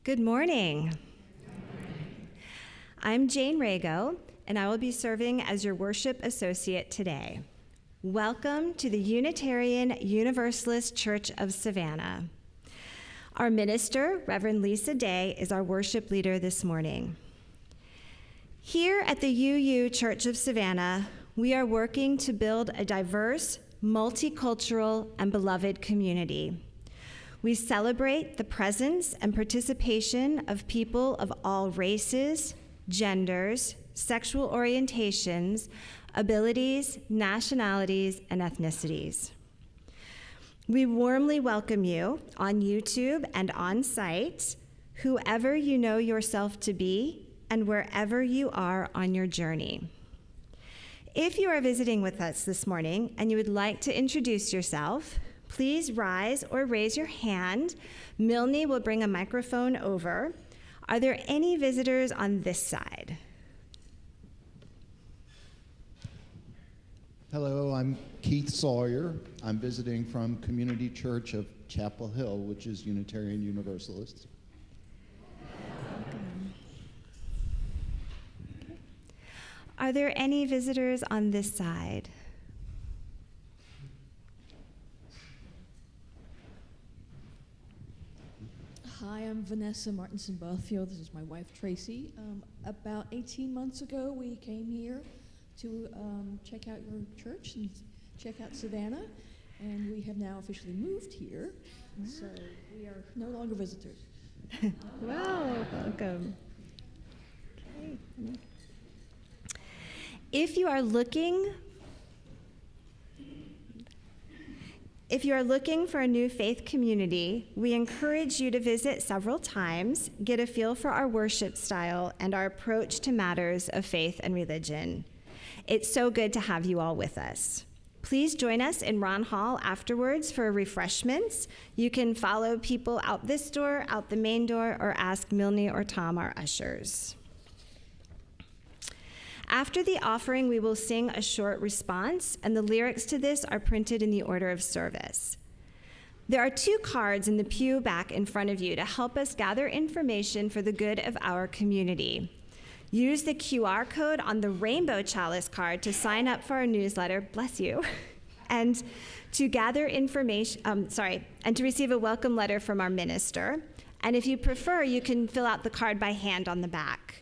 Good morning. I'm Jane Rago, and I will be serving as your worship associate today. Welcome to the Unitarian Universalist Church of Savannah. Our minister, Reverend Lisa Day, is our worship leader this morning. Here at the UU Church of Savannah, we are working to build a diverse, multicultural, and beloved community. We celebrate the presence and participation of people of all races, genders, sexual orientations, abilities, nationalities, and ethnicities. We warmly welcome you on YouTube and on site, whoever you know yourself to be, and wherever you are on your journey. If you are visiting with us this morning and you would like to introduce yourself, please rise or raise your hand. Milne will bring a microphone over. Are there any visitors on this side? Hello, I'm Keith Sawyer. I'm visiting from Community Church of Chapel Hill, which is Unitarian Universalist. Are there any visitors on this side? Hi, I'm Vanessa Martinson-Bothfield. This is my wife, Tracy. About 18 months ago, we came here to check out your church and check out Savannah, and we have now officially moved here, so we are no longer visitors. Wow, welcome. Okay. If you are looking for a new faith community, we encourage you to visit several times, get a feel for our worship style and our approach to matters of faith and religion. It's so good to have you all with us. Please join us in Ron Hall afterwards for refreshments. You can follow people out this door, out the main door, or ask Milne or Tom, our ushers. After the offering, we will sing a short response, and the lyrics to this are printed in the order of service. There are 2 cards in the pew back in front of you to help us gather information for the good of our community. Use the QR code on the rainbow chalice card to sign up for our newsletter, bless you, and to gather information, and to receive a welcome letter from our minister. And if you prefer, you can fill out the card by hand on the back.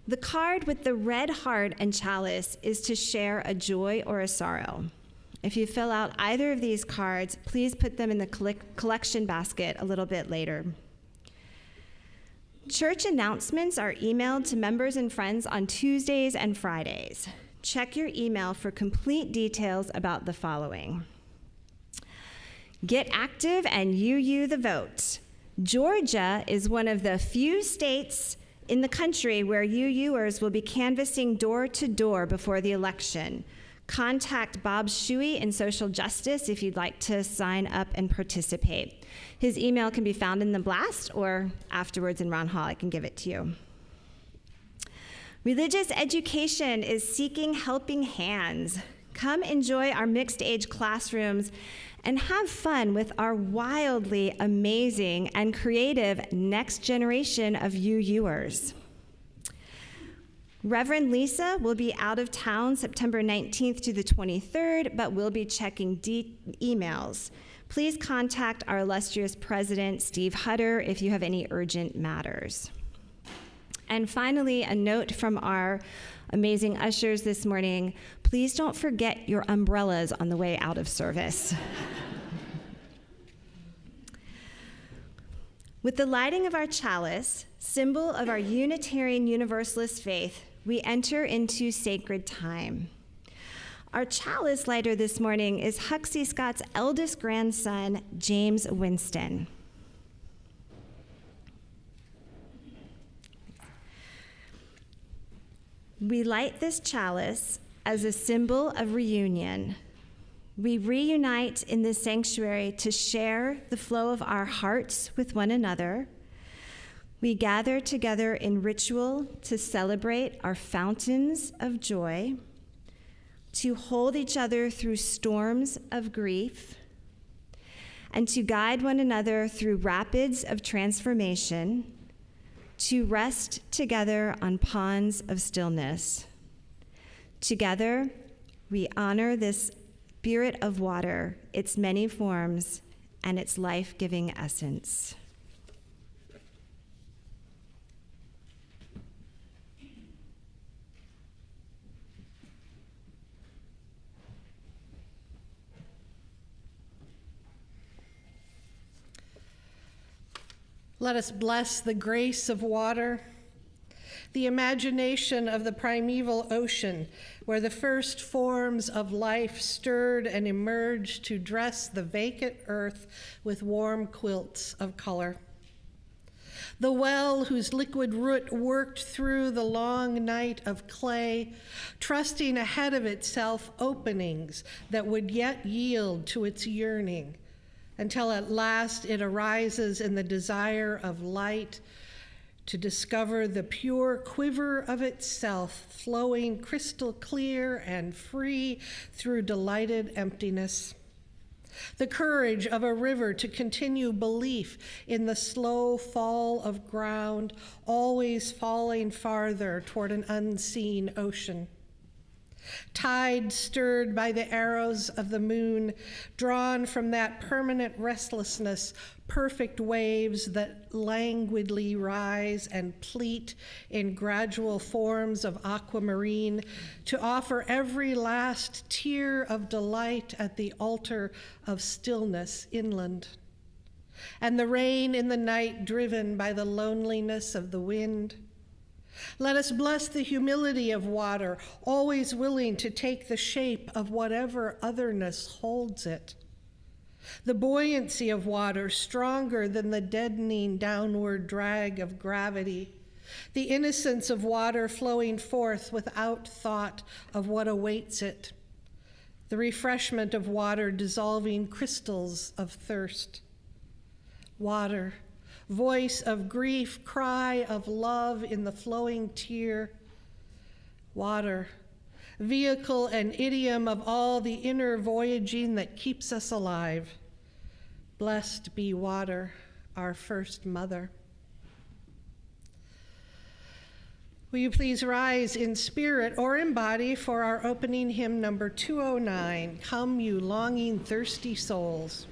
The card with the red heart and chalice is to share a joy or a sorrow. If you fill out either of these cards, please put them in the collection basket a little bit later. Church announcements are emailed to members and friends on Tuesdays and Fridays. Check your email for complete details about the following. Get active and UU the vote. Georgia is one of the few states in the country where UUers will be canvassing door to door before the election. Contact Bob Shuey in Social Justice if you'd like to sign up and participate. His email can be found in the blast or afterwards in Ron Hall. I can give it to you. Religious education is seeking helping hands. Come enjoy our mixed age classrooms and have fun with our wildly amazing and creative next generation of UUers. Reverend Lisa will be out of town September 19th to the 23rd, but will be checking emails. Please contact our illustrious president, Steve Hutter, if you have any urgent matters. And finally, a note from our amazing ushers this morning: please don't forget your umbrellas on the way out of service. With the lighting of our chalice, symbol of our Unitarian Universalist faith, we enter into sacred time. Our chalice lighter this morning is Huxley Scott's eldest grandson, James Winston. We light this chalice as a symbol of reunion. We reunite in this sanctuary to share the flow of our hearts with one another. We gather together in ritual to celebrate our fountains of joy, to hold each other through storms of grief, and to guide one another through rapids of transformation, to rest together on ponds of stillness. Together, we honor this spirit of water, its many forms, and its life-giving essence. Let us bless the grace of water, the imagination of the primeval ocean, where the first forms of life stirred and emerged to dress the vacant earth with warm quilts of color. The well whose liquid root worked through the long night of clay, trusting ahead of itself openings that would yet yield to its yearning, until at last it arises in the desire of light to discover the pure quiver of itself flowing crystal clear and free through delighted emptiness. The courage of a river to continue belief in the slow fall of ground, always falling farther toward an unseen ocean. Tide stirred by the arrows of the moon, drawn from that permanent restlessness, perfect waves that languidly rise and pleat in gradual forms of aquamarine to offer every last tear of delight at the altar of stillness inland. And the rain in the night driven by the loneliness of the wind. Let us bless the humility of water, always willing to take the shape of whatever otherness holds it. The buoyancy of water, stronger than the deadening downward drag of gravity. The innocence of water flowing forth without thought of what awaits it. The refreshment of water dissolving crystals of thirst. Water, voice of grief, cry of love in the flowing tear. Water, vehicle and idiom of all the inner voyaging that keeps us alive. Blessed be water, our first mother. Will you please rise in spirit or in body for our opening hymn number 209, Come You Longing Thirsty Souls.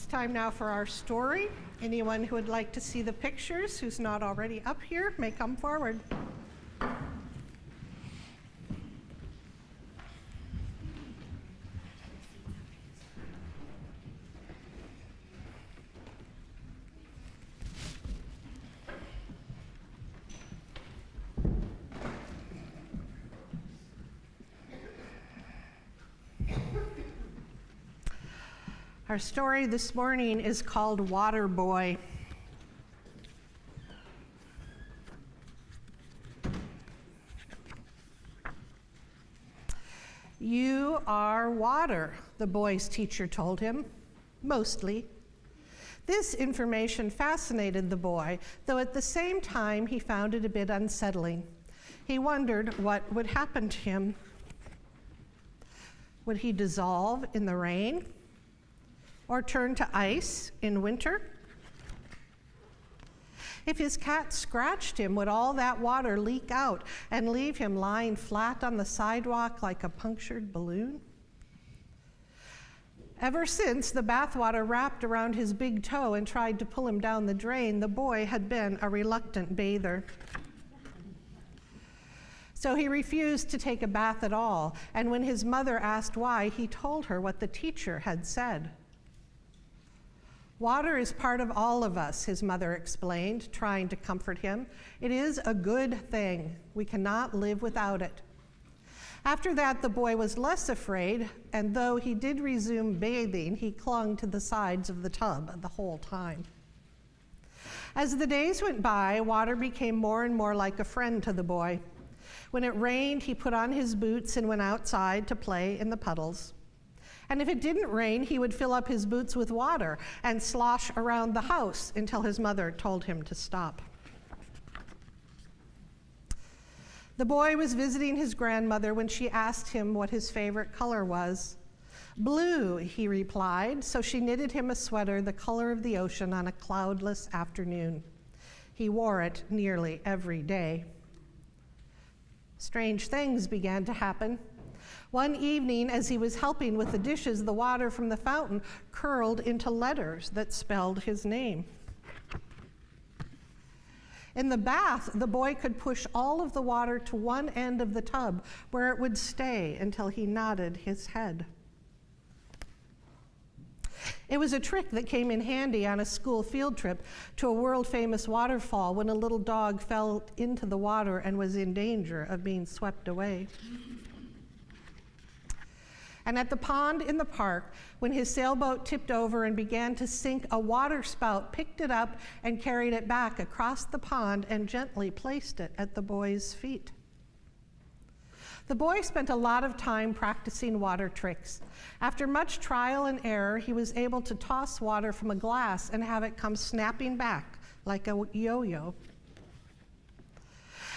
It's time now for our story. Anyone who would like to see the pictures who's not already up here may come forward. Our story this morning is called Water Boy. You are water, the boy's teacher told him, mostly. This information fascinated the boy, though at the same time he found it a bit unsettling. He wondered what would happen to him. Would he dissolve in the rain? Or turn to ice in winter? If his cat scratched him, would all that water leak out and leave him lying flat on the sidewalk like a punctured balloon? Ever since the bathwater wrapped around his big toe and tried to pull him down the drain, the boy had been a reluctant bather. So he refused to take a bath at all, and when his mother asked why, he told her what the teacher had said. Water is part of all of us, his mother explained, trying to comfort him. It is a good thing. We cannot live without it. After that, the boy was less afraid, and though he did resume bathing, he clung to the sides of the tub the whole time. As the days went by, water became more and more like a friend to the boy. When it rained, he put on his boots and went outside to play in the puddles. And if it didn't rain, he would fill up his boots with water and slosh around the house until his mother told him to stop. The boy was visiting his grandmother when she asked him what his favorite color was. Blue, he replied, so she knitted him a sweater the color of the ocean on a cloudless afternoon. He wore it nearly every day. Strange things began to happen. One evening, as he was helping with the dishes, the water from the fountain curled into letters that spelled his name. In the bath, the boy could push all of the water to one end of the tub, where it would stay until he nodded his head. It was a trick that came in handy on a school field trip to a world-famous waterfall when a little dog fell into the water and was in danger of being swept away. And at the pond in the park, when his sailboat tipped over and began to sink, a water spout picked it up and carried it back across the pond and gently placed it at the boy's feet. The boy spent a lot of time practicing water tricks. After much trial and error, he was able to toss water from a glass and have it come snapping back like a yo-yo.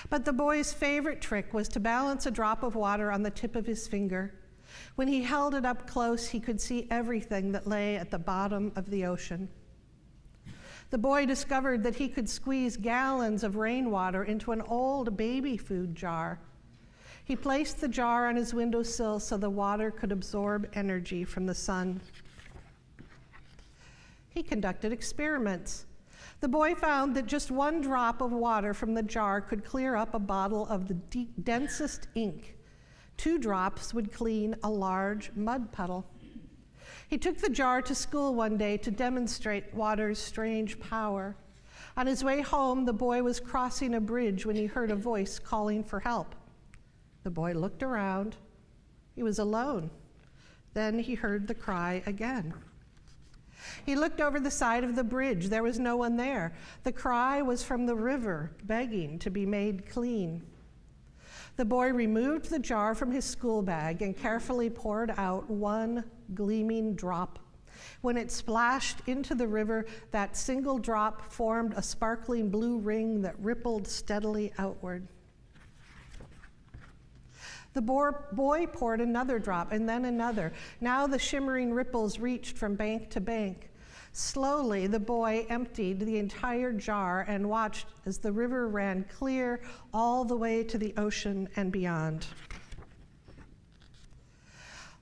But the boy's favorite trick was to balance a drop of water on the tip of his finger. When he held it up close, he could see everything that lay at the bottom of the ocean. The boy discovered that he could squeeze gallons of rainwater into an old baby food jar. He placed the jar on his windowsill so the water could absorb energy from the sun. He conducted experiments. The boy found that just one drop of water from the jar could clear up a bottle of the densest ink. 2 drops would clean a large mud puddle. He took the jar to school one day to demonstrate water's strange power. On his way home, the boy was crossing a bridge when he heard a voice calling for help. The boy looked around. He was alone. Then he heard the cry again. He looked over the side of the bridge. There was no one there. The cry was from the river, begging to be made clean. The boy removed the jar from his school bag and carefully poured out one gleaming drop. When it splashed into the river, that single drop formed a sparkling blue ring that rippled steadily outward. The boy poured another drop and then another. Now the shimmering ripples reached from bank to bank. Slowly, the boy emptied the entire jar and watched as the river ran clear all the way to the ocean and beyond.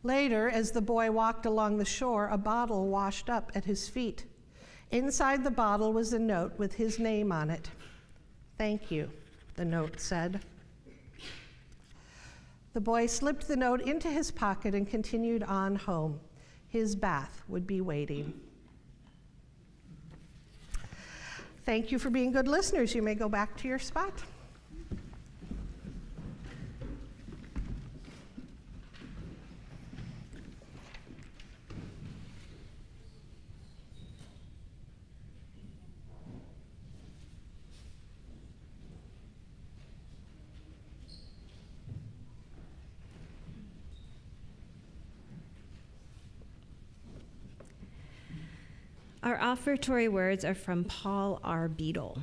Later, as the boy walked along the shore, a bottle washed up at his feet. Inside the bottle was a note with his name on it. "Thank you," the note said. The boy slipped the note into his pocket and continued on home. His bath would be waiting. Thank you for being good listeners. You may go back to your spot. Our offertory words are from Paul R. Beadle.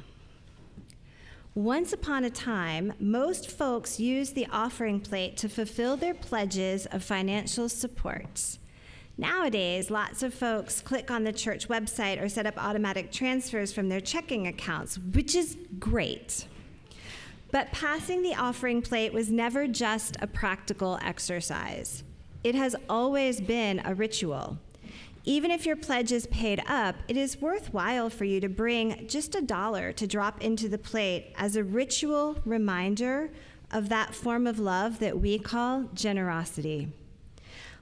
Once upon a time, most folks used the offering plate to fulfill their pledges of financial support. Nowadays, lots of folks click on the church website or set up automatic transfers from their checking accounts, which is great. But passing the offering plate was never just a practical exercise. It has always been a ritual. Even if your pledge is paid up, it is worthwhile for you to bring just $1 to drop into the plate as a ritual reminder of that form of love that we call generosity.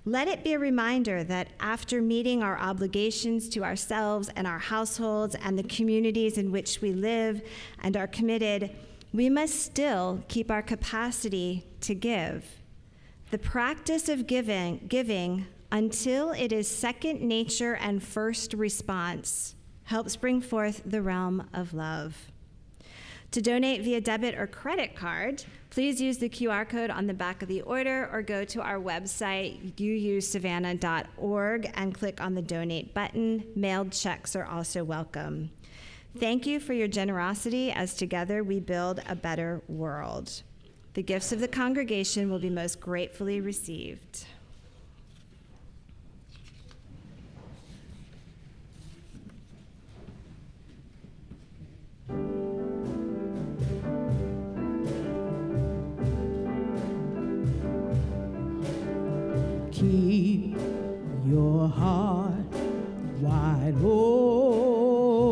Let it be a reminder that after meeting our obligations to ourselves and our households and the communities in which we live and are committed, we must still keep our capacity to give. The practice of giving until it is second nature and first response helps bring forth the realm of love. To donate via debit or credit card, please use the QR code on the back of the order or go to our website, uusavannah.org, and click on the donate button. Mailed checks are also welcome. Thank you for your generosity as together we build a better world. The gifts of the congregation will be most gratefully received. Keep your heart wide open,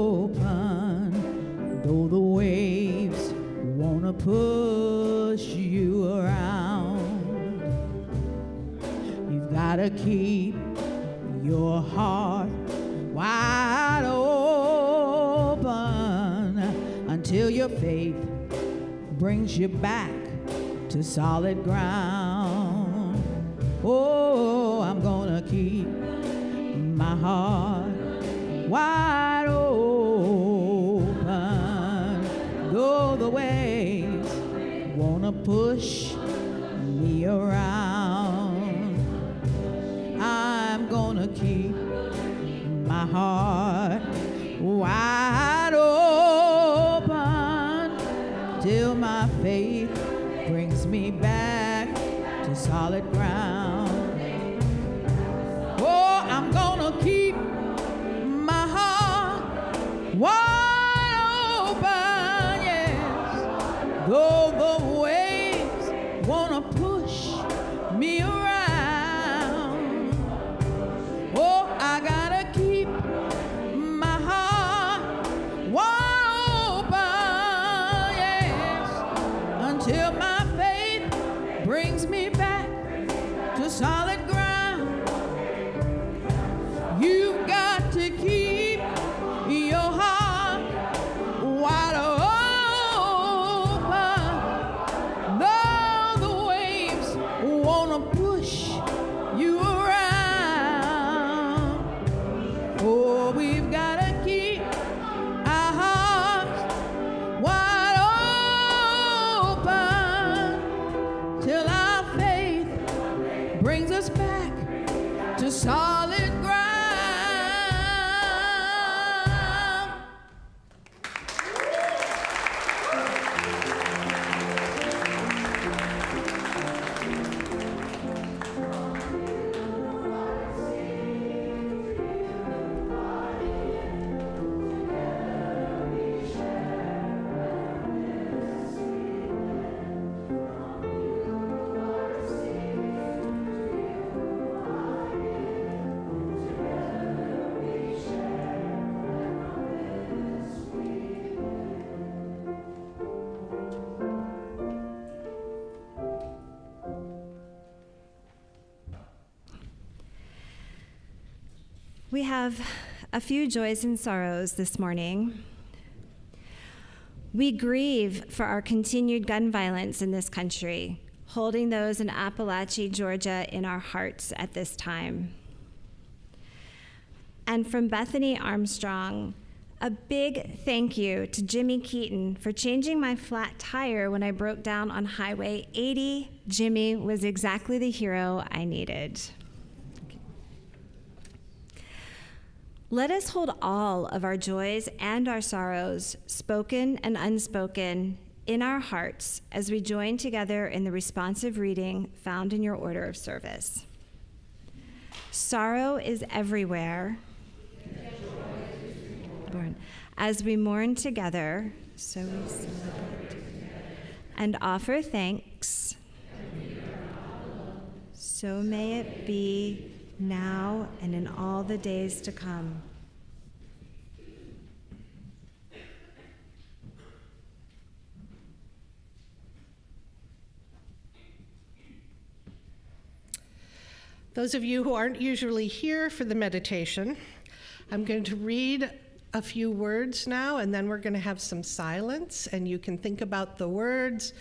though the waves wanna push you around. You've gotta keep your heart wide open until your faith brings you back to solid ground. Oh, I'm gonna keep my heart wide open, though the waves wanna push me around. I'm gonna keep my heart wide open till my faith brings me back to solid ground. Oh, I'm gonna keep my heart wide open, yes, though the waves wanna push me around. Oh, I gotta keep my heart wide open, yes, until my faith brings me back to solid ground. You've got to keep your heart wide open, though the waves wanna push you around. Oh, we've got to keep our hearts wide open till our faith brings us back have a few joys and sorrows this morning. We grieve for our continued gun violence in this country, holding those in Appalachia, Georgia in our hearts at this time. And from Bethany Armstrong, a big thank you to Jimmy Keaton for changing my flat tire when I broke down on Highway 80. Jimmy was exactly the hero I needed. Let us hold all of our joys and our sorrows, spoken and unspoken, in our hearts as we join together in the responsive reading found in your order of service. Sorrow is everywhere. As we mourn together, so we celebrate and offer thanks. So may it be now and in all the days to come. Those of you who aren't usually here for the meditation, I'm going to read a few words now, and then we're going to have some silence, and you can think about the words,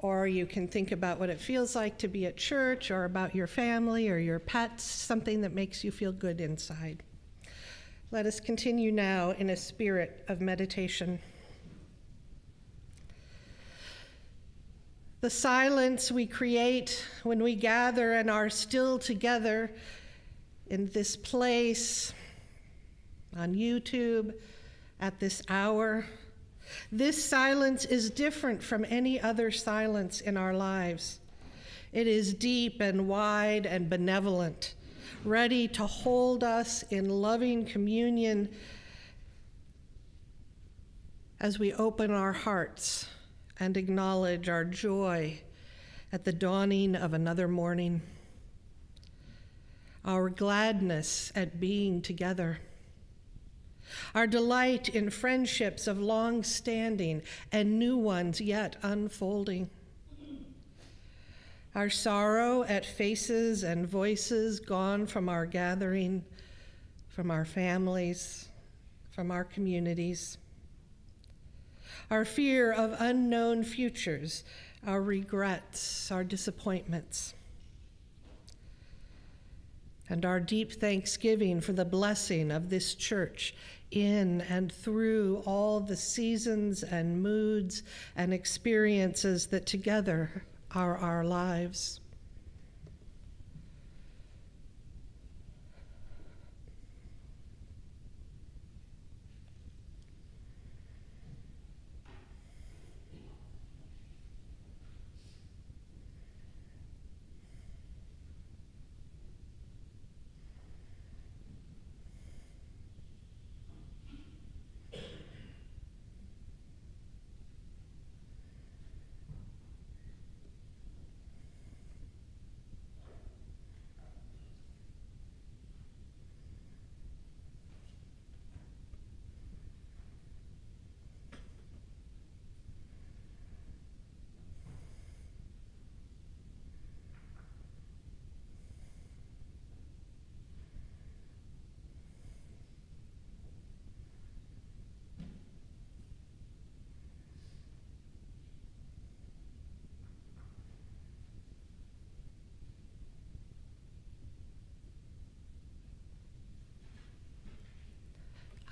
or you can think about what it feels like to be at church, or about your family or your pets, something that makes you feel good inside. Let us continue now in a spirit of meditation. The silence we create when we gather and are still together in this place, on YouTube, at this hour. This silence is different from any other silence in our lives. It is deep and wide and benevolent, ready to hold us in loving communion as we open our hearts and acknowledge our joy at the dawning of another morning, our gladness at being together, our delight in friendships of long standing and new ones yet unfolding, our sorrow at faces and voices gone from our gathering, from our families, from our communities, our fear of unknown futures, our regrets, our disappointments, and our deep thanksgiving for the blessing of this church in and through all the seasons and moods and experiences that together are our lives.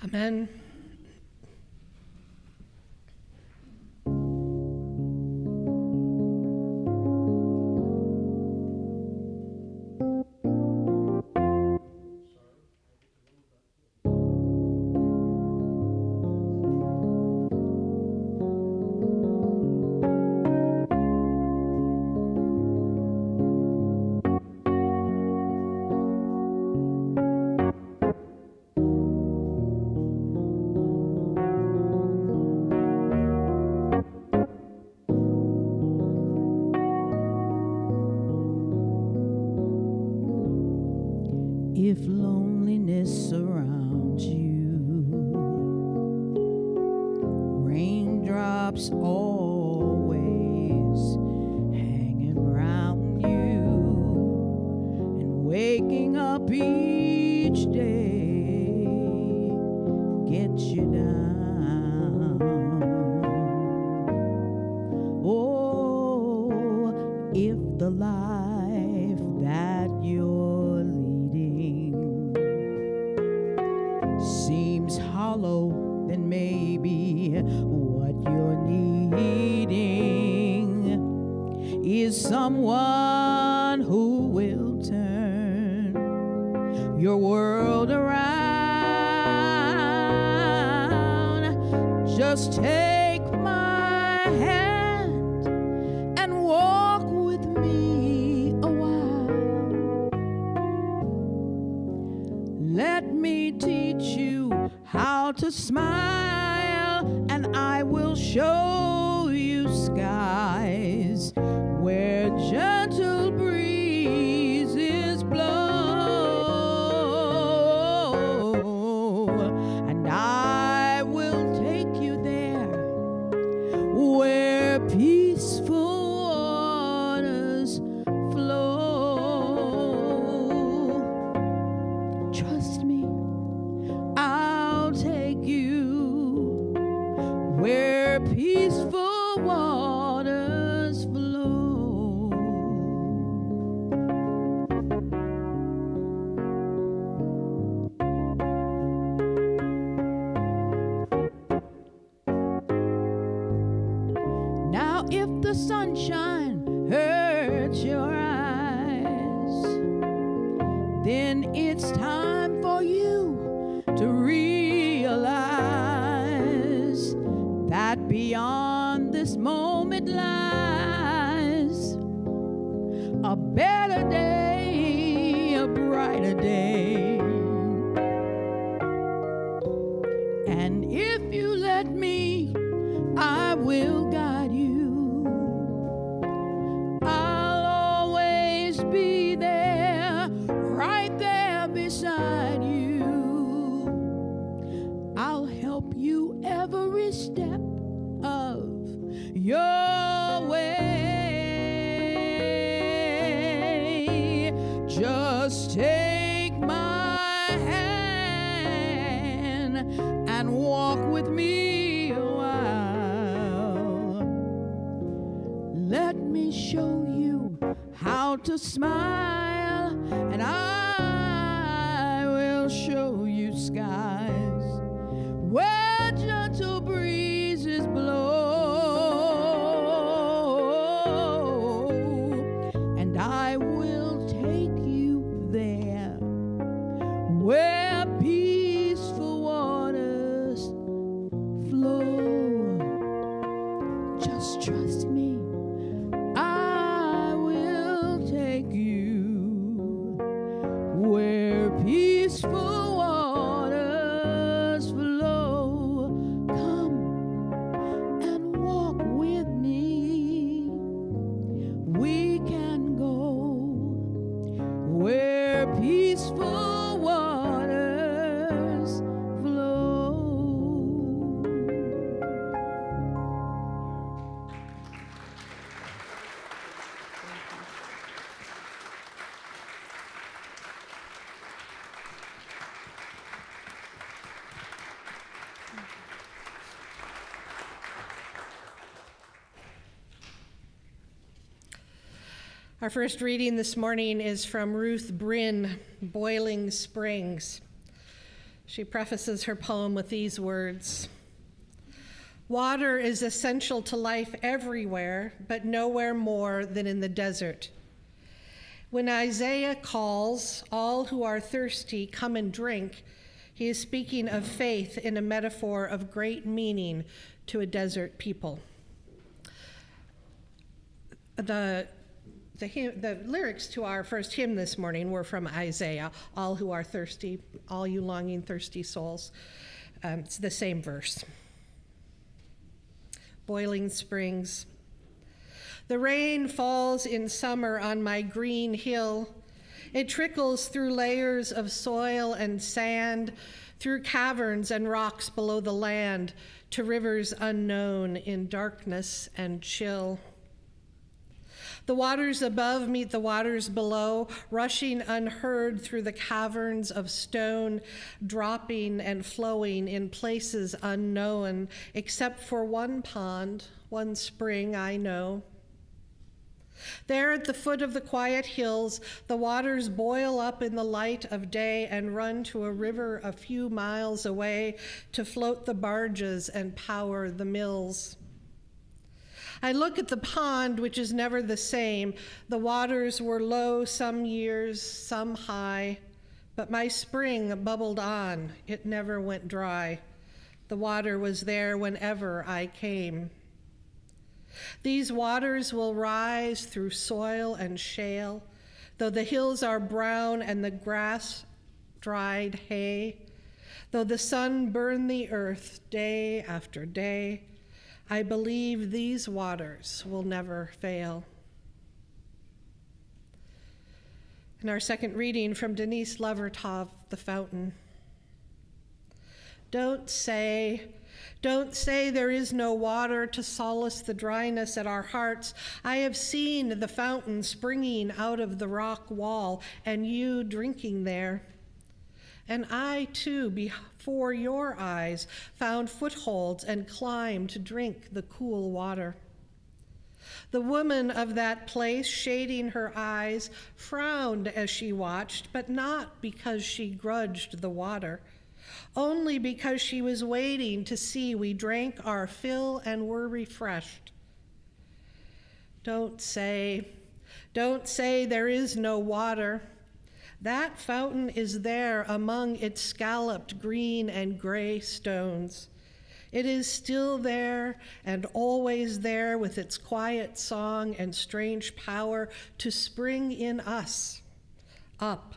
Amen. If loneliness surrounds you, raindrops always hanging around you, and waking up each day life that you're leading seems hollow, then maybe what you're needing is someone who will turn your world around. Just take my hand and walk with me a while. Let me teach you how to smile, and I will show you skies where gentle breezes blow, and I will take you there where peaceful waters flow. Trust me, I'll take you where peaceful waters flow. Now if the sunshine hurts your eyes, then it's time for you to realize that beyond this moment lies a better day, a brighter day. And if you let me, I will guide you. I'll always be there, right there beside you. I'll help you every step of your way. Just take my hand and walk with me a while. Let me show you how to smile, and I will show you skies where gentle breezes blow, and I will take you there where peaceful waters flow. Just trust me, I will take you where peaceful waters flow. Come and walk with me. We can go where peaceful waters flow. Our first reading this morning is from Ruth Bryn, Boiling Springs. She prefaces her poem with these words: "Water is essential to life everywhere, but nowhere more than in the desert. When Isaiah calls all who are thirsty, come and drink, he is speaking of faith in a metaphor of great meaning to a desert people." The lyrics to our first hymn this morning were from Isaiah, "All who are thirsty, all you longing, thirsty souls." It's the same verse. Boiling springs. The rain falls in summer on my green hill. It trickles through layers of soil and sand, through caverns and rocks below the land, to rivers unknown in darkness and chill. The waters above meet the waters below, rushing unheard through the caverns of stone, dropping and flowing in places unknown, except for one pond, one spring I know. There at the foot of the quiet hills, the waters boil up in the light of day and run to a river a few miles away to float the barges and power the mills. I look at the pond, which is never the same. The waters were low some years, some high, but my spring bubbled on. It never went dry. The water was there whenever I came. These waters will rise through soil and shale, though the hills are brown and the grass dried hay, though the sun burn the earth day after day, I believe these waters will never fail. In our second reading from Denise Levertov, The Fountain. Don't say there is no water to solace the dryness at our hearts. I have seen the fountain springing out of the rock wall and you drinking there. And I too, before your eyes, found footholds and climbed to drink the cool water. The woman of that place, shading her eyes, frowned as she watched, but not because she grudged the water, only because she was waiting to see we drank our fill and were refreshed. Don't say there is no water. That fountain is there among its scalloped green and gray stones. It is still there and always there with its quiet song and strange power to spring in us, up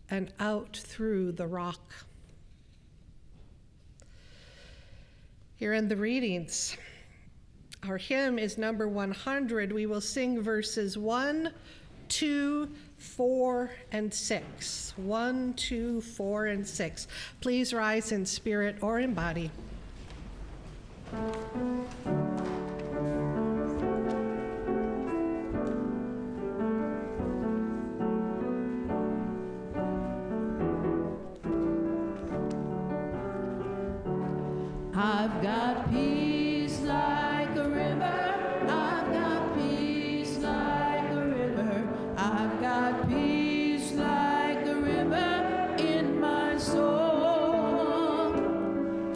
and out through the rock. Here in the readings, our hymn is number 100. We will sing verses 1, 2, 4, and 6. 1, 2, 4, and 6. Please rise in spirit or in body. I've got peace like a river. I've got peace like a river. I've got peace like a river in my soul.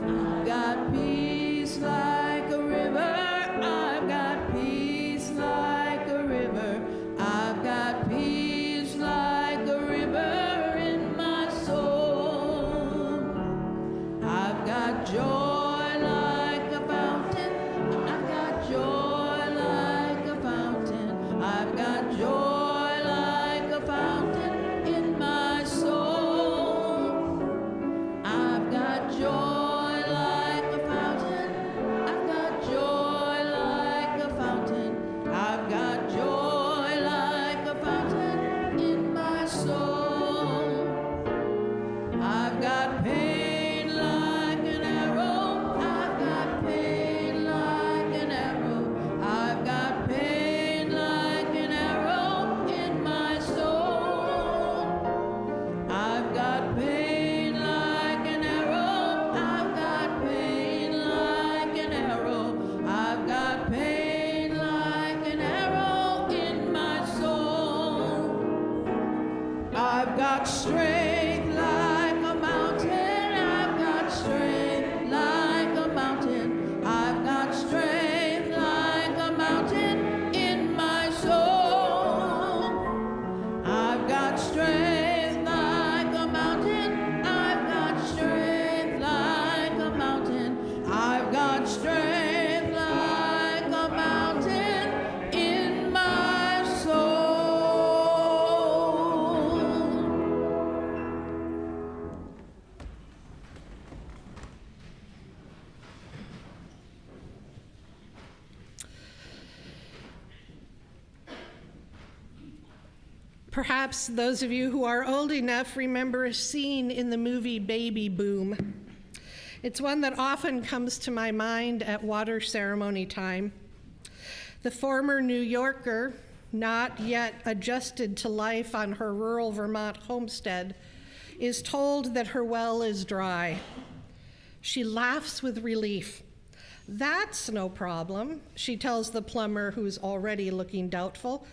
I've got peace like a river. I've got peace like a river. I've got peace like a river in my soul. I've got joy. Perhaps those of you who are old enough remember a scene in the movie Baby Boom. It's one that often comes to my mind at water ceremony time. The former New Yorker, not yet adjusted to life on her rural Vermont homestead, is told that her well is dry. She laughs with relief, "That's no problem," she tells the plumber, who's already looking doubtful.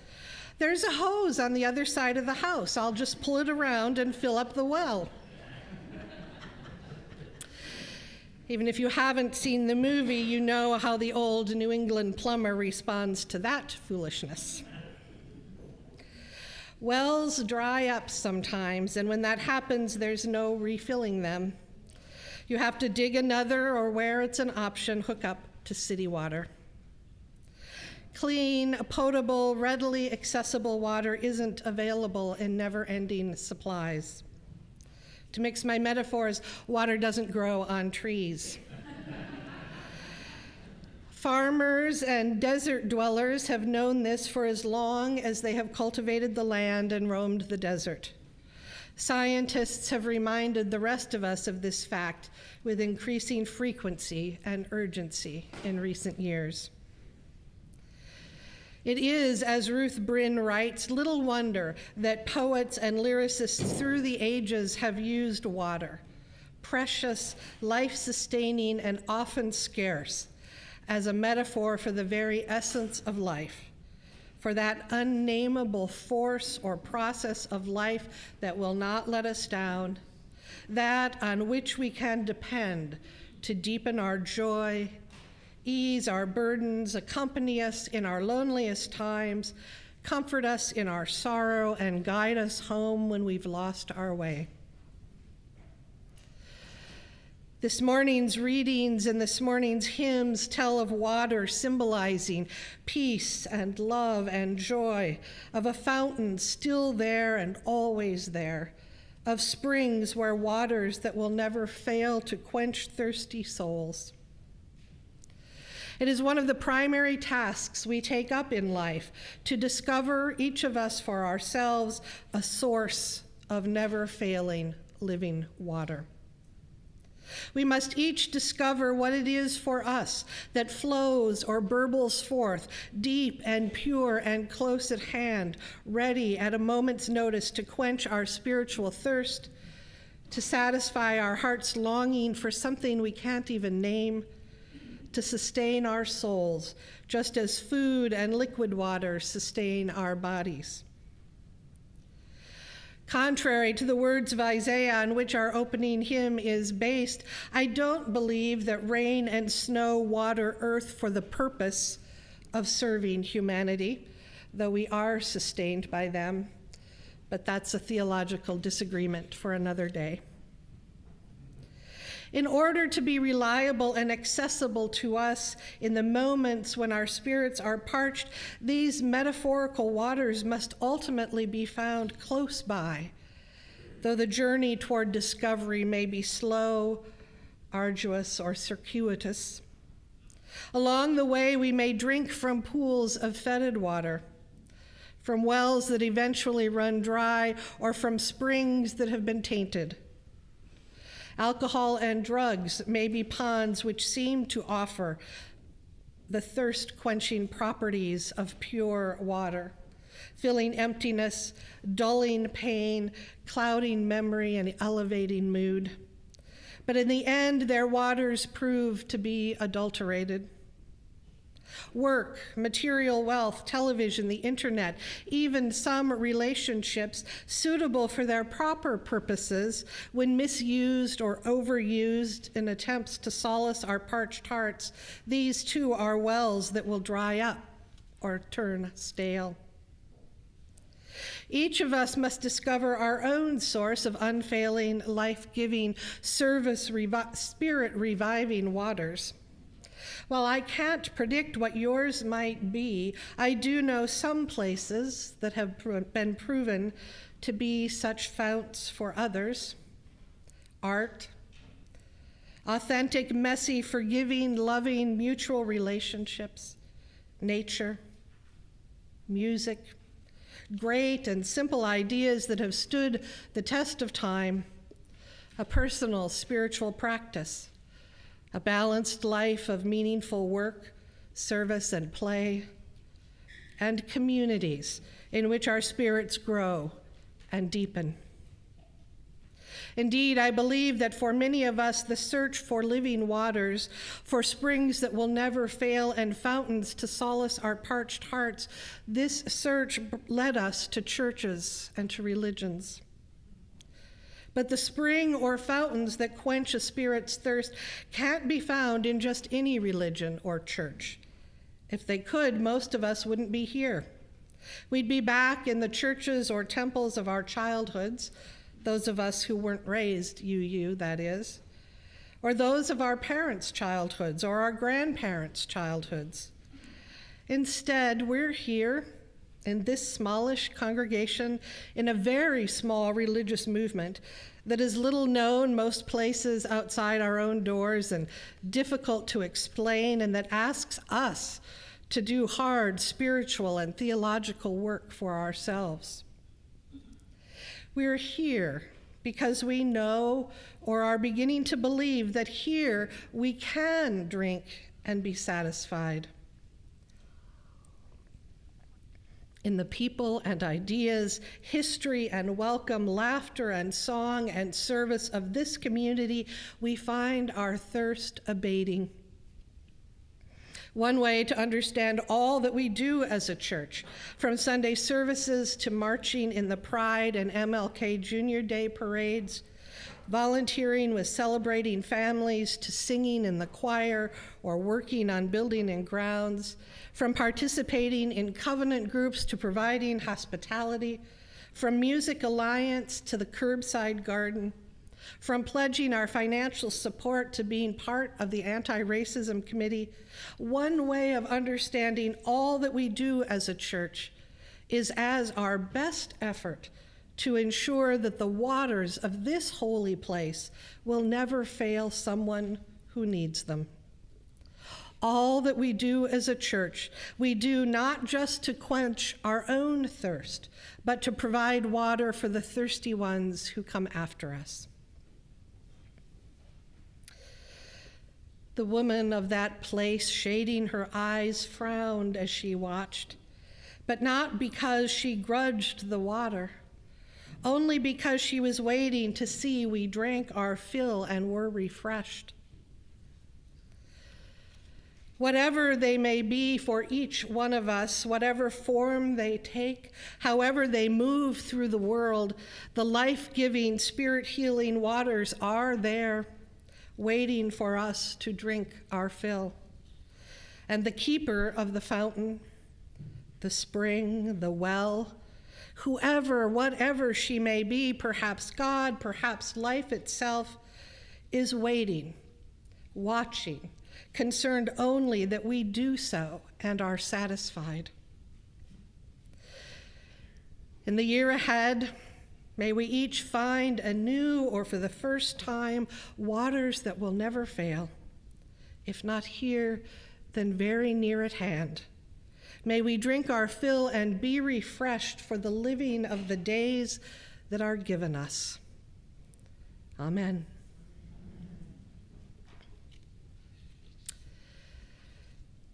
"There's a hose on the other side of the house. I'll just pull it around and fill up the well." Even if you haven't seen the movie, you know how the old New England plumber responds to that foolishness. Wells dry up sometimes, and when that happens, there's no refilling them. You have to dig another, or where it's an option, hook up to city water. Clean, potable, readily accessible water isn't available in never-ending supplies. To mix my metaphors, water doesn't grow on trees. Farmers and desert dwellers have known this for as long as they have cultivated the land and roamed the desert. Scientists have reminded the rest of us of this fact with increasing frequency and urgency in recent years. It is, as Ruth Bryn writes, little wonder that poets and lyricists through the ages have used water, precious, life-sustaining, and often scarce, as a metaphor for the very essence of life, for that unnameable force or process of life that will not let us down, that on which we can depend to deepen our joy, ease our burdens, accompany us in our loneliest times, comfort us in our sorrow, and guide us home when we've lost our way. This morning's readings and this morning's hymns tell of water symbolizing peace and love and joy, of a fountain still there and always there, of springs where waters that will never fail to quench thirsty souls. It is one of the primary tasks we take up in life, to discover, each of us for ourselves, a source of never-failing living water. We must each discover what it is for us that flows or burbles forth, deep and pure and close at hand, ready at a moment's notice to quench our spiritual thirst, to satisfy our heart's longing for something we can't even name, to sustain our souls, just as food and liquid water sustain our bodies. Contrary to the words of Isaiah on which our opening hymn is based, I don't believe that rain and snow water earth for the purpose of serving humanity, though we are sustained by them. But that's a theological disagreement for another day. In order to be reliable and accessible to us in the moments when our spirits are parched, these metaphorical waters must ultimately be found close by, though the journey toward discovery may be slow, arduous, or circuitous. Along the way, we may drink from pools of fetid water, from wells that eventually run dry, or from springs that have been tainted. Alcohol and drugs may be ponds which seem to offer the thirst-quenching properties of pure water, filling emptiness, dulling pain, clouding memory, and elevating mood. But in the end, their waters prove to be adulterated. Work, material wealth, television, the internet, even some relationships suitable for their proper purposes, when misused or overused in attempts to solace our parched hearts, these too are wells that will dry up or turn stale. Each of us must discover our own source of unfailing, life-giving, spirit-reviving waters. While I can't predict what yours might be, I do know some places that have been proven to be such founts for others. Art, authentic, messy, forgiving, loving, mutual relationships, nature, music, great and simple ideas that have stood the test of time, a personal spiritual practice, a balanced life of meaningful work, service, and play, and communities in which our spirits grow and deepen. Indeed, I believe that for many of us, the search for living waters, for springs that will never fail and fountains to solace our parched hearts, this search led us to churches and to religions. But the spring or fountains that quench a spirit's thirst can't be found in just any religion or church. If they could, most of us wouldn't be here. We'd be back in the churches or temples of our childhoods, those of us who weren't raised UU, that is, or those of our parents' childhoods or our grandparents' childhoods. Instead, we're here in this smallish congregation in a very small religious movement that is little known most places outside our own doors and difficult to explain, and that asks us to do hard spiritual and theological work for ourselves. We're here because we know or are beginning to believe that here we can drink and be satisfied. In the people and ideas, history and welcome, laughter and song and service of this community, we find our thirst abating. One way to understand all that we do as a church, from Sunday services to marching in the Pride and MLK Junior Day parades, volunteering with celebrating families to singing in the choir or working on building and grounds, from participating in covenant groups to providing hospitality, from Music Alliance to the Curbside Garden, from pledging our financial support to being part of the Anti-Racism Committee. One way of understanding all that we do as a church is as our best effort to ensure that the waters of this holy place will never fail someone who needs them. All that we do as a church, we do not just to quench our own thirst, but to provide water for the thirsty ones who come after us. The woman of that place, shading her eyes, frowned as she watched, but not because she grudged the water, only because she was waiting to see we drank our fill and were refreshed. Whatever they may be for each one of us, whatever form they take, however they move through the world, the life-giving, spirit-healing waters are there, waiting for us to drink our fill. And the keeper of the fountain, the spring, the well, whoever, whatever she may be, perhaps God, perhaps life itself, is waiting, watching, concerned only that we do so and are satisfied. In the year ahead, may we each find anew or for the first time waters that will never fail. If not here, then very near at hand. May we drink our fill and be refreshed for the living of the days that are given us. Amen.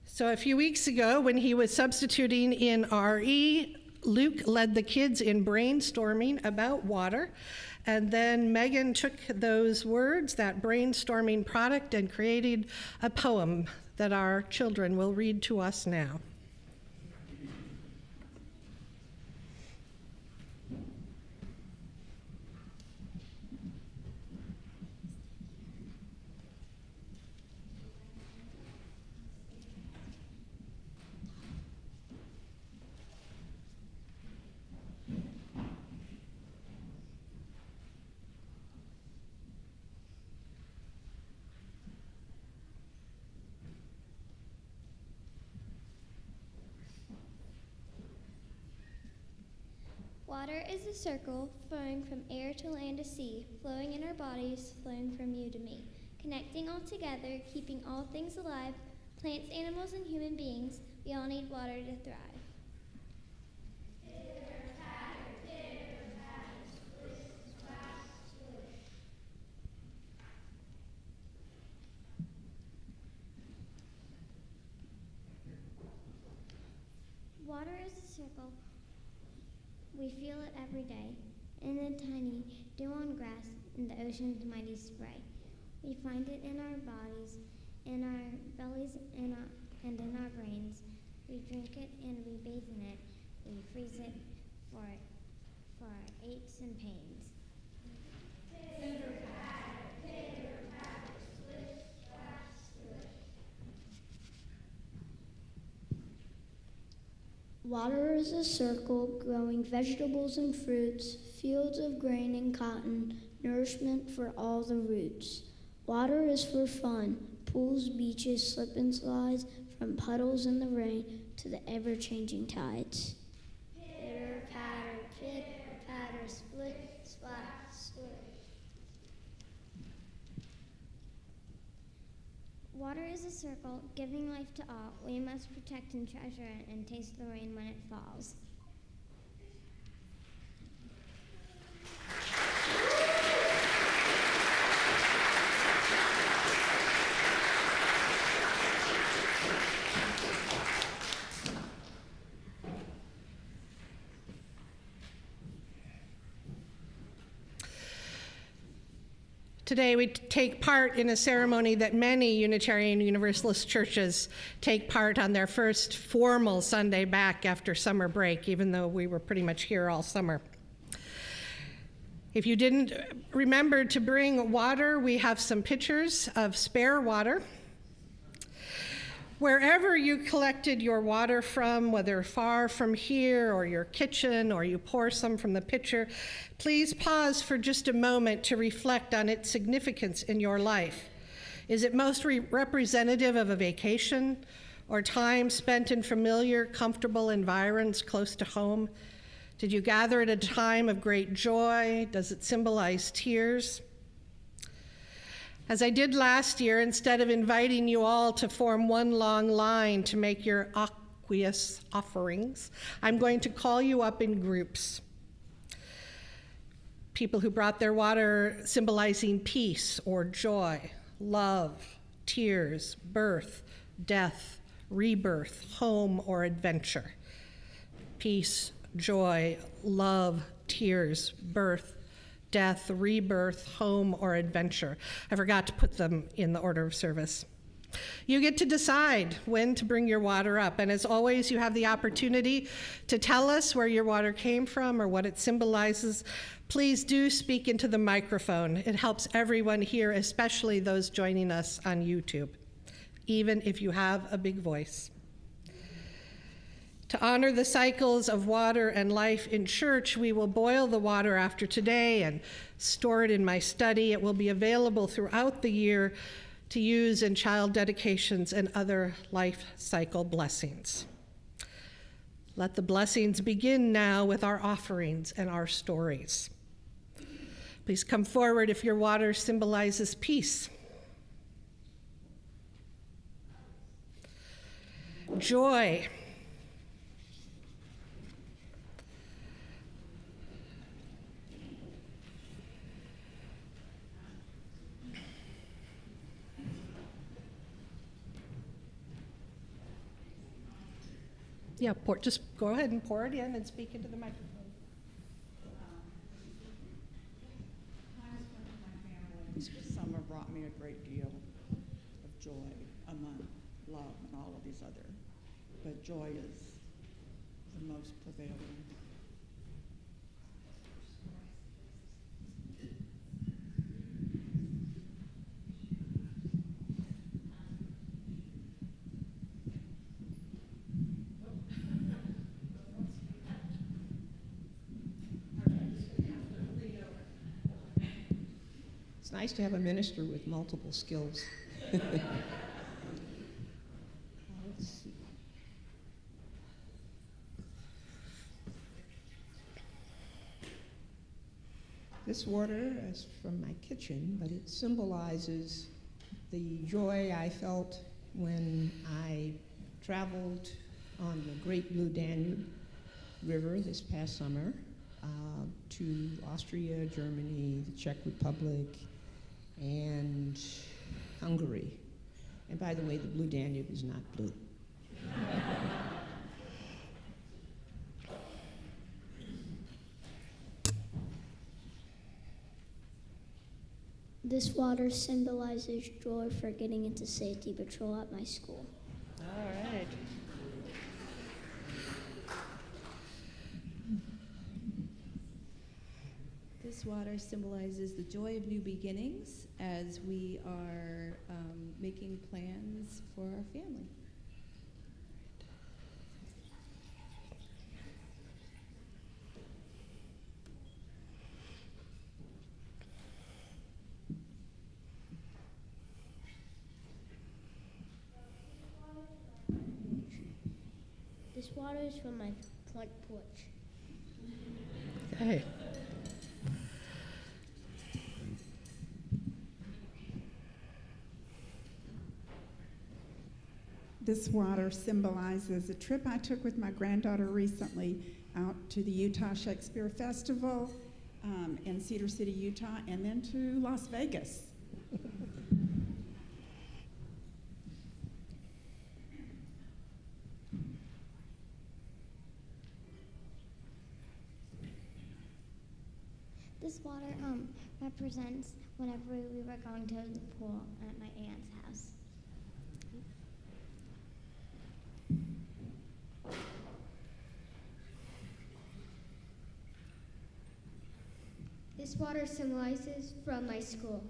So a few weeks ago, when he was substituting in RE, Luke led the kids in brainstorming about water, and then Megan took those words, that brainstorming product, and created a poem that our children will read to us now. Water is a circle flowing from air to land to sea, flowing in our bodies, flowing from you to me, connecting all together, keeping all things alive, plants, animals, and human beings. We all need water to thrive. Water is a circle. We feel it every day. in the tiny dew on grass, in the ocean's mighty spray. We find it in our bodies, in our bellies, and in our brains. We drink it and we bathe in it. We freeze it for our aches and pains. Water is a circle growing vegetables and fruits, fields of grain and cotton, nourishment for all the roots. Water is for fun, pools, beaches, slip and slides, from puddles in the rain to the ever-changing tides. Pitter, patter, pitter, patter, split, splat, split. Water is a circle, giving life to all. We must protect and treasure it and taste the rain when it falls. Today we take part in a ceremony that many Unitarian Universalist churches take part on their first formal Sunday back after summer break, even though we were pretty much here all summer. If you didn't remember to bring water, we have some pitchers of spare water. Wherever you collected your water from, whether far from here or your kitchen, or you pour some from the pitcher, please pause for just a moment to reflect on its significance in your life. Is it most representative of a vacation or time spent in familiar, comfortable environs close to home? Did you gather at a time of great joy? Does it symbolize tears? As I did last year, instead of inviting you all to form one long line to make your aqueous offerings, I'm going to call you up in groups. People who brought their water symbolizing peace or joy, love, tears, birth, death, rebirth, home, or adventure. Peace, joy, love, tears, birth, death, rebirth, home, or adventure. I forgot to put them in the order of service. You get to decide when to bring your water up, and as always, you have the opportunity to tell us where your water came from or what it symbolizes. Please do speak into the microphone. It helps everyone here, especially those joining us on YouTube, even if you have a big voice. To honor the cycles of water and life in church, we will boil the water after today and store it in my study. It will be available throughout the year to use in child dedications and other life cycle blessings. Let the blessings begin now with our offerings and our stories. Please come forward if your water symbolizes peace, joy, yeah, just go ahead and pour it in and speak into the microphone. This summer brought me a great deal of joy among love and all of these other, but joy is the most prevailing. It's nice to have a minister with multiple skills. Let's see. This water is from my kitchen, but it symbolizes the joy I felt when I traveled on the Great Blue Danube River this past summer to Austria, Germany, the Czech Republic, and Hungary. And by the way, the Blue Danube is not blue. This water symbolizes joy for getting into safety patrol at my school. All right. This water symbolizes the joy of new beginnings as we are making plans for our family. This water is from my front porch. Okay. This water symbolizes a trip I took with my granddaughter recently out to the Utah Shakespeare Festival in Cedar City, Utah, and then to Las Vegas. This water represents whenever we were going to the pool at my aunt's house. This water symbolizes from my school.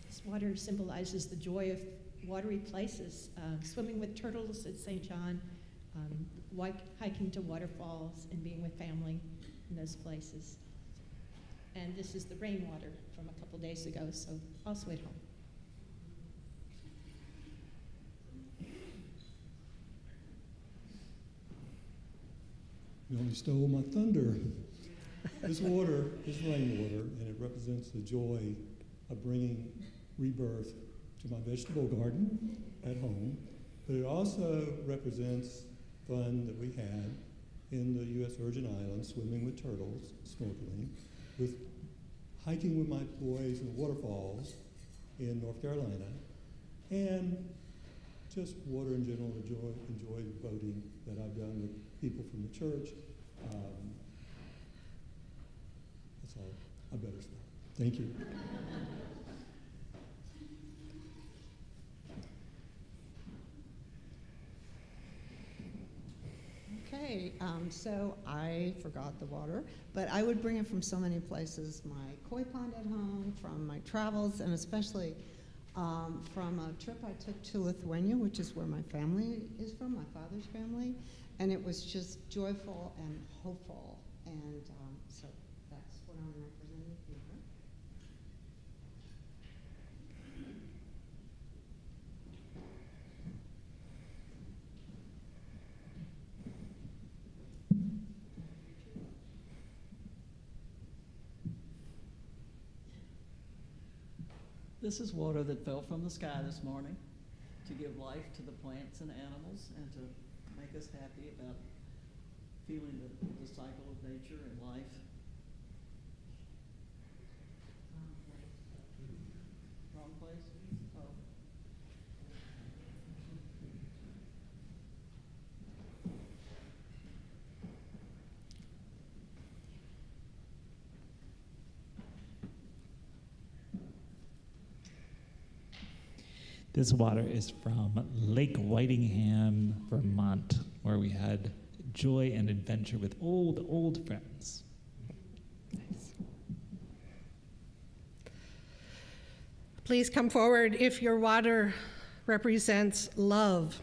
This water symbolizes the joy of watery places, swimming with turtles at St. John, hiking to waterfalls, and being with family in those places. And this is the rainwater from a couple days ago, so also at home. You only stole my thunder. This water is rainwater, and it represents the joy of bringing rebirth to my vegetable garden at home, but it also represents fun that we had in the U.S. Virgin Islands, swimming with turtles, snorkeling, with hiking with my boys in waterfalls in North Carolina, and just water in general. Enjoy the boating that I've done with people from the church. That's all. I better stop. Thank you. Okay, so I forgot the water, but I would bring it from so many places. My koi pond at home, from my travels, and especially from a trip I took to Lithuania, which is where my family is from, my father's family, and it was just joyful and hopeful, and so that's what I'm representing here. This is water that fell from the sky this morning to give life to the plants and animals and to make us happy about feeling the cycle of nature and life. Wrong place? Oh. This water is from Lake Whitingham, Vermont, where we had joy and adventure with old friends. Nice. Please come forward if your water represents love.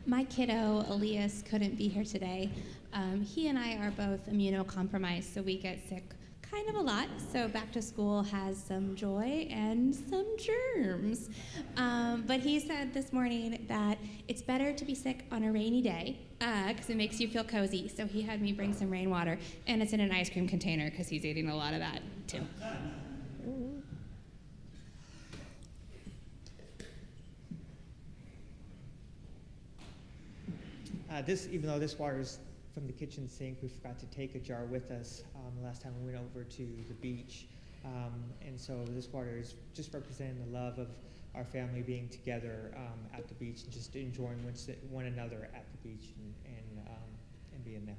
My kiddo, Elias, couldn't be here today. He and I are both immunocompromised, so we get sick kind of a lot. So back to school has some joy and some germs. But he said this morning that it's better to be sick on a rainy day because it makes you feel cozy. So he had me bring some rainwater, and it's in an ice cream container because he's eating a lot of that too. Even though this water is from the kitchen sink, we forgot to take a jar with us the last time we went over to the beach. And so this water is just representing the love of our family being together at the beach and just enjoying one another at the beach and being there.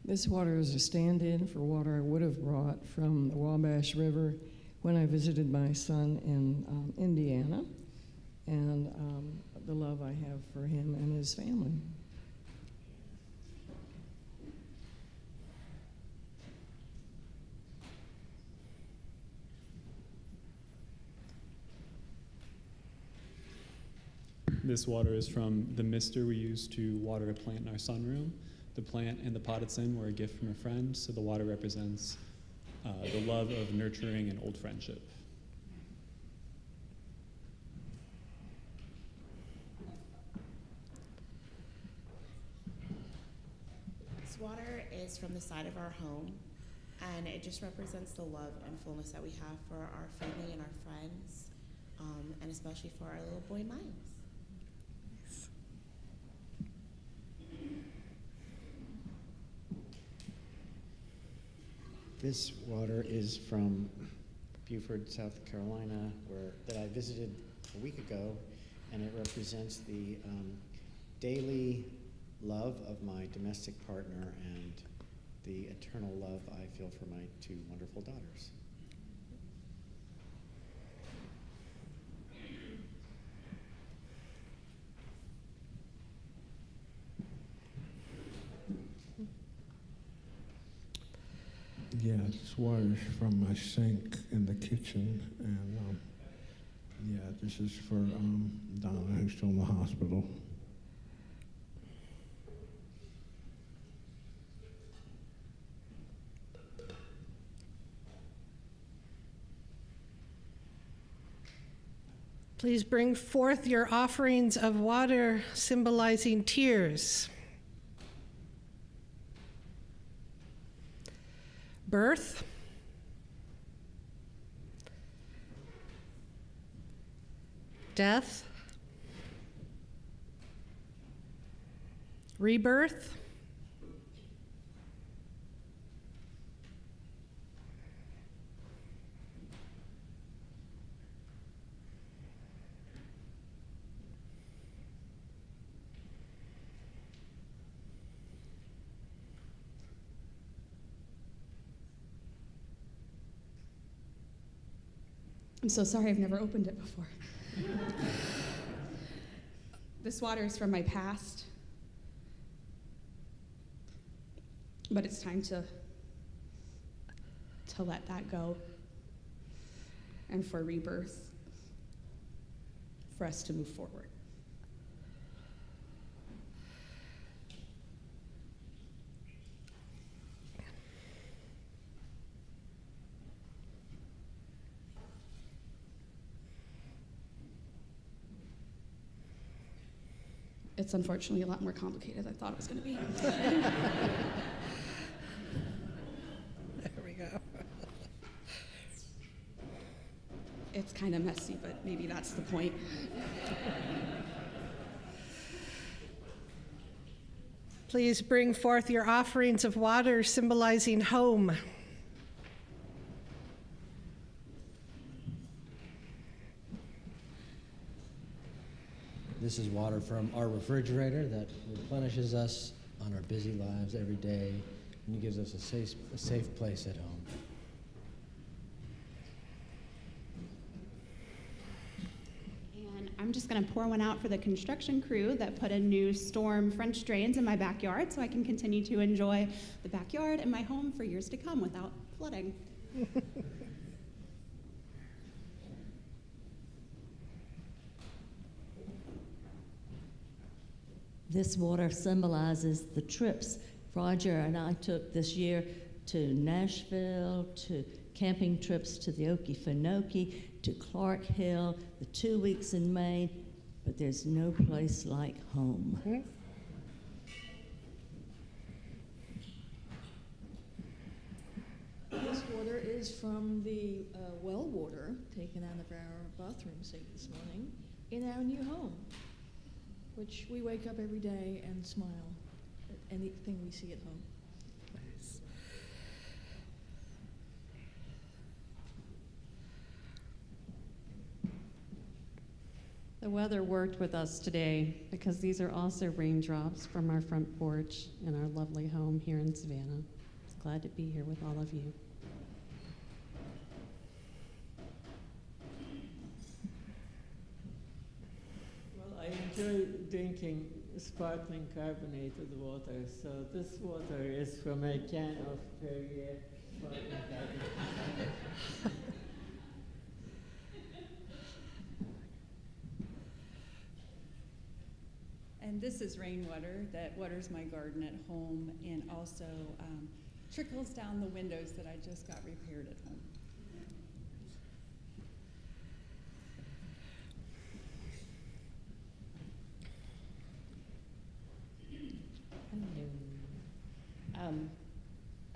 This water is a stand-in for water I would have brought from the Wabash River when I visited my son in Indiana, and the love I have for him and his family. This water is from the mister we used to water a plant in our sunroom. The plant and the pot it's in were a gift from a friend, so the water represents the love of nurturing an old friendship. This water is from the side of our home, and it just represents the love and fullness that we have for our family and our friends, and especially for our little boy Miles. This water is from Beaufort, South Carolina, that I visited a week ago, and it represents the daily love of my domestic partner and the eternal love I feel for my two wonderful daughters. Yeah, this water is from my sink in the kitchen, and yeah, this is for Donna, who's still in the hospital. Please bring forth your offerings of water symbolizing tears. Birth, death, rebirth, I'm so sorry, I've never opened it before. This water is from my past, but it's time to let that go and for rebirth, for us to move forward. It's unfortunately a lot more complicated than I thought it was going to be. There we go. It's kind of messy, but maybe that's the point. Please bring forth your offerings of water symbolizing home. This is water from our refrigerator that replenishes us on our busy lives every day and gives us a safe place at home. And I'm just going to pour one out for the construction crew that put a new storm French drains in my backyard so I can continue to enjoy the backyard and my home for years to come without flooding. This water symbolizes the trips Roger and I took this year to Nashville, to camping trips to the Okefenokee, to Clark Hill, the 2 weeks in Maine, but there's no place like home. is from the well water taken out of our bathroom sink this morning in our new home, which we wake up every day and smile at anything we see at home. Nice. The weather worked with us today because these are also raindrops from our front porch in our lovely home here in Savannah. It's glad to be here with all of you. Well, I enjoy drinking sparkling carbonated water, so this water is from a can of Perrier sparkling carbonated. And this is rainwater that waters my garden at home and also trickles down the windows that I just got repaired at home.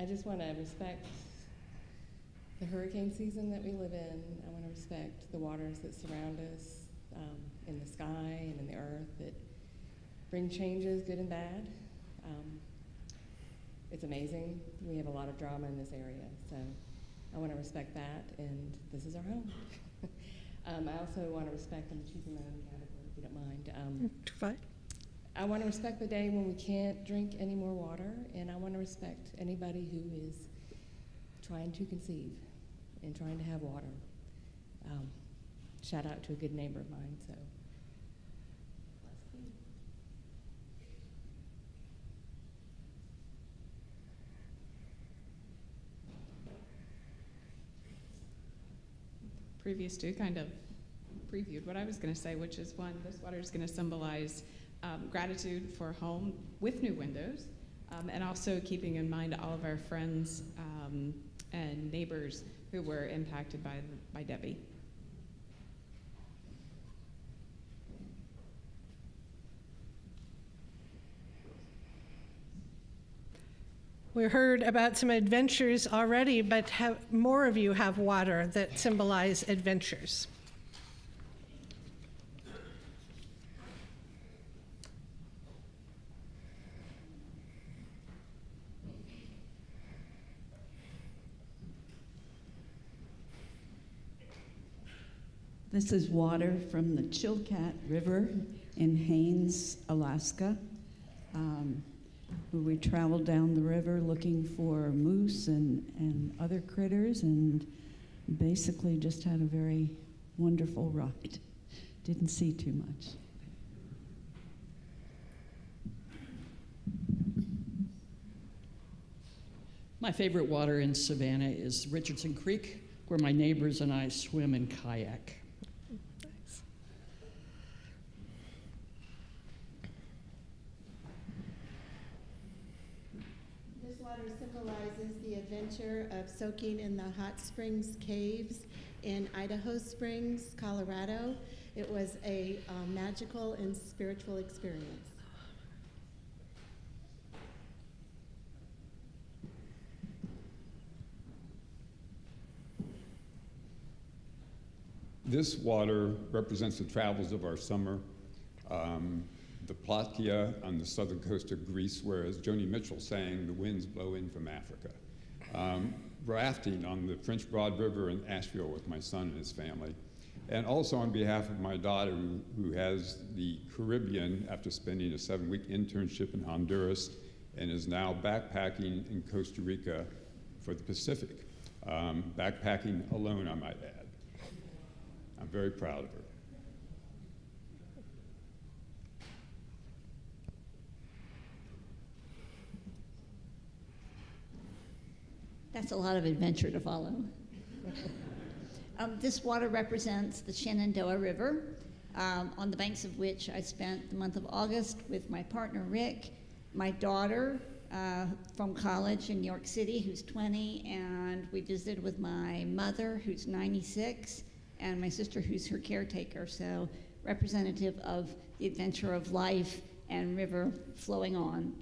I just want to respect the hurricane season that we live in. I want to respect the waters that surround us in the sky and in the earth that bring changes, good and bad. It's amazing. We have a lot of drama in this area, so I want to respect that, and this is our home. I also want to respect, I'm choosing my own category if you don't mind. Fine. I want to respect the day when we can't drink any more water, and I want to respect anybody who is trying to conceive and trying to have water. Shout out to a good neighbor of mine, so. Previous two kind of previewed what I was going to say, which is one, this water is going to symbolize gratitude for home with new windows, and also keeping in mind all of our friends and neighbors who were impacted by Debbie. We heard about some adventures already, but more of you have water that symbolize adventures. This is water from the Chilkat River in Haines, Alaska. Where we traveled down the river looking for moose and other critters, and basically just had a very wonderful ride. Didn't see too much. My favorite water in Savannah is Richardson Creek, where my neighbors and I swim and kayak. Symbolizes the adventure of soaking in the hot springs caves in Idaho Springs, Colorado. It was a magical and spiritual experience. This water represents the travels of our summer. The Platya on the southern coast of Greece, where, as Joni Mitchell sang, the winds blow in from Africa. Rafting on the French Broad River in Asheville with my son and his family. And also on behalf of my daughter, who has the Caribbean after spending a 7-week internship in Honduras and is now backpacking in Costa Rica for the Pacific. Backpacking alone, I might add. I'm very proud of her. That's a lot of adventure to follow. This water represents the Shenandoah River, on the banks of which I spent the month of August with my partner Rick, my daughter from college in New York City, who's 20, and we visited with my mother, who's 96, and my sister, who's her caretaker. So representative of the adventure of life and river flowing on.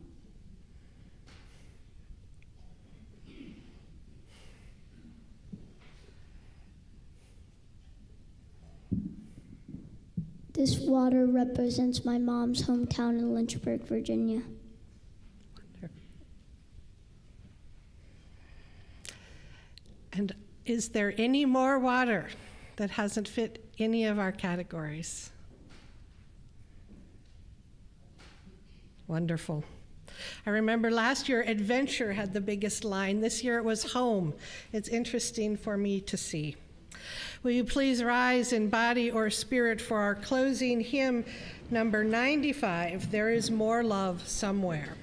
This water represents my mom's hometown in Lynchburg, Virginia. And is there any more water that hasn't fit any of our categories? Wonderful. I remember last year, adventure had the biggest line. This year it was home. It's interesting for me to see. Will you please rise in body or spirit for our closing hymn, number 95, There Is More Love Somewhere.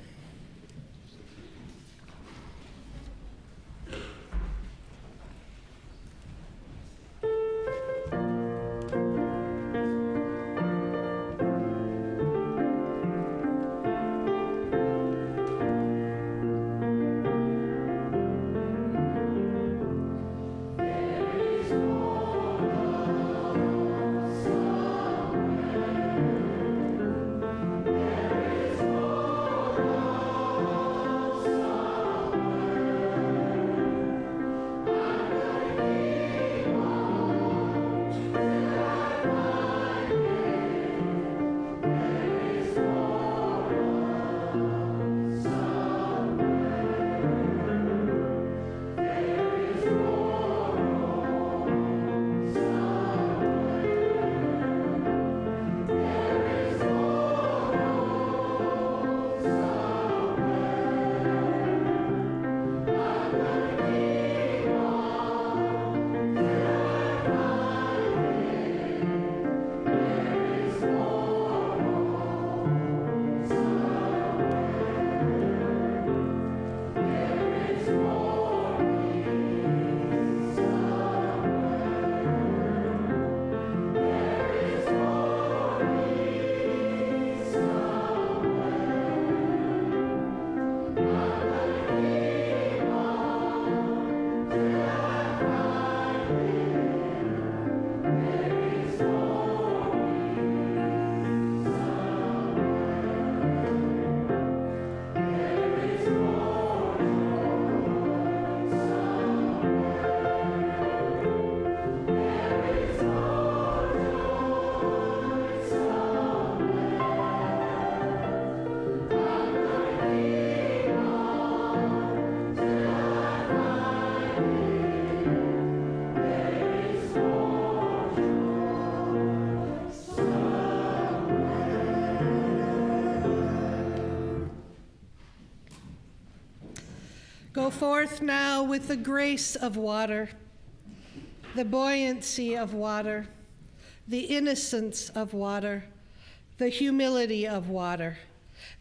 Go forth now with the grace of water, the buoyancy of water, the innocence of water, the humility of water,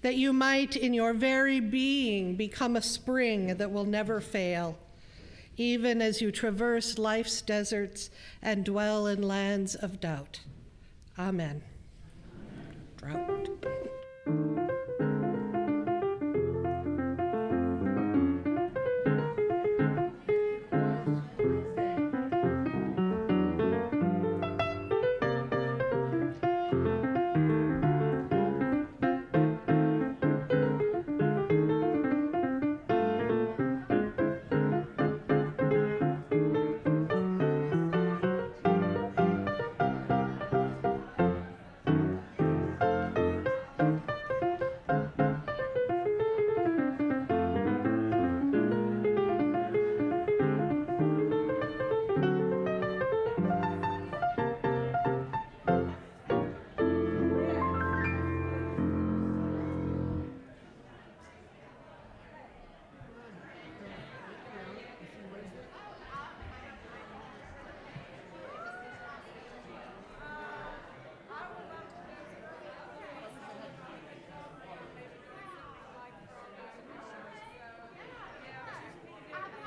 that you might in your very being become a spring that will never fail, even as you traverse life's deserts and dwell in lands of doubt. Amen. Drought.